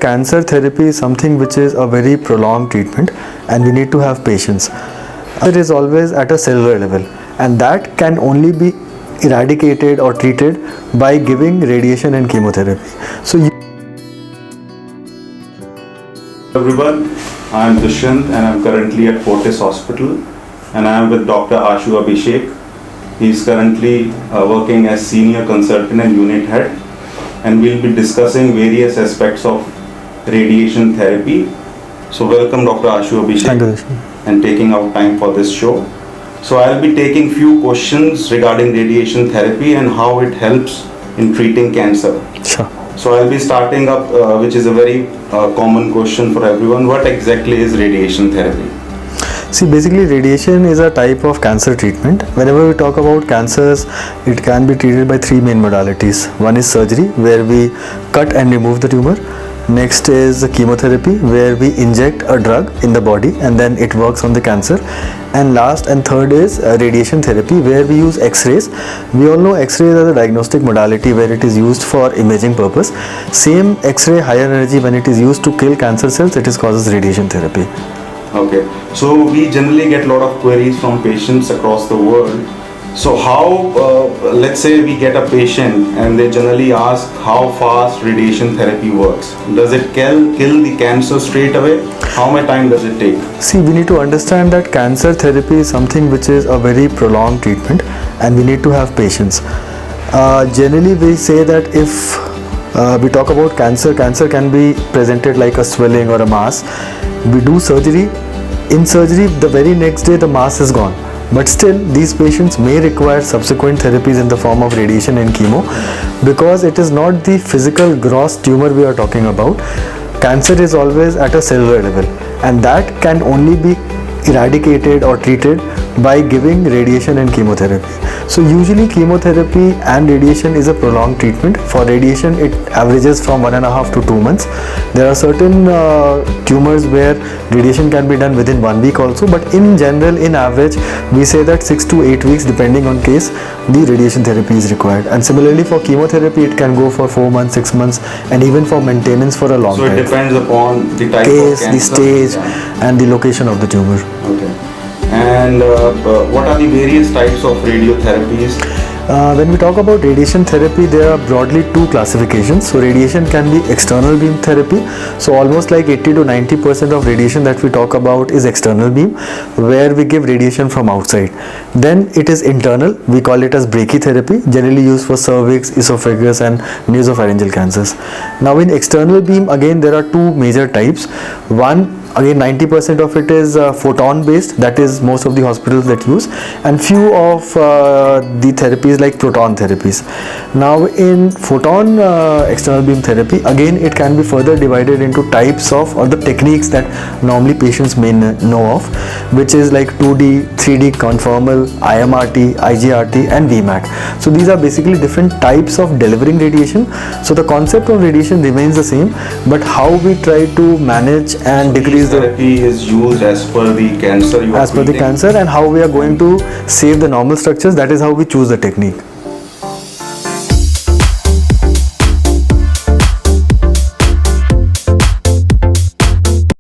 Cancer therapy is something which is a very prolonged treatment and we need to have patience. It is always at a cellular level and that can only be eradicated or treated by giving radiation and chemotherapy. Everyone, I am Dushyant and I am currently at Fortis Hospital and I am with Dr. Ashu Abhishek. He is currently working as senior consultant and unit head, and we will be discussing various aspects of radiation therapy. So welcome Dr. Ashu Abhishek. Thank you. And taking out time for this show. So I'll be taking few questions regarding radiation therapy and how it helps in treating cancer. Sure. So I'll be starting up, which is a very common question for everyone. What exactly is radiation therapy? See, basically radiation is a type of cancer treatment. Whenever we talk about cancers, it can be treated by three main modalities. One is surgery, where we cut and remove the tumor. Next is chemotherapy, where we inject a drug in the body and then it works on the cancer. And last and third is radiation therapy, where we use X-rays. We all know X-rays are the diagnostic modality where it is used for imaging purpose. Same X-ray higher energy, when it is used to kill cancer cells, it is causes radiation therapy. Okay, so we generally get a lot of queries from patients across the world. So how, let's say we get a patient and they generally ask how fast radiation therapy works. Does it kill the cancer straight away? How much time does it take? See, we need to understand that cancer therapy is something which is a very prolonged treatment and we need to have patience. Generally we say that if we talk about cancer can be presented like a swelling or a mass. We do surgery. In surgery, the very next day the mass is gone. But still, these patients may require subsequent therapies in the form of radiation and chemo, because it is not the physical gross tumor we are talking about. Cancer is always at a cellular level and that can only be eradicated or treated by giving radiation and chemotherapy. So usually chemotherapy and radiation is a prolonged treatment. For radiation it averages from 1.5 to 2 months. There are certain tumors where radiation can be done within 1 week also, but in general, in average, we say that 6 to 8 weeks depending on case, the radiation therapy is required. And similarly for chemotherapy it can go for 4 months, 6 months, and even for maintenance for a long time. So it depends upon the type case, of cancer, the stage, and the location of the tumor. Okay. And what are the various types of radiotherapies? When we talk about radiation therapy, there are broadly two classifications. So radiation can be external beam therapy. So almost like 80 to 90% of radiation that we talk about is external beam, where we give radiation from outside. Then it is internal. We call it as brachytherapy, generally used for cervix, esophagus and nasopharyngeal cancers. Now in external beam, again there are two major types. One, again 90% of it is photon based, that is most of the hospitals that use, and few of the therapies like proton therapies. Now in photon external beam therapy, again it can be further divided into types of, or the techniques that normally patients may know of, which is like 2D, 3D conformal, IMRT, IGRT and VMAC. So these are basically different types of delivering radiation. So the concept of radiation remains the same, but how we try to manage and decrease the therapy is used as per the cancer you are as per the treating. cancer, and how we are going to save the normal structures, that is how we choose the technique.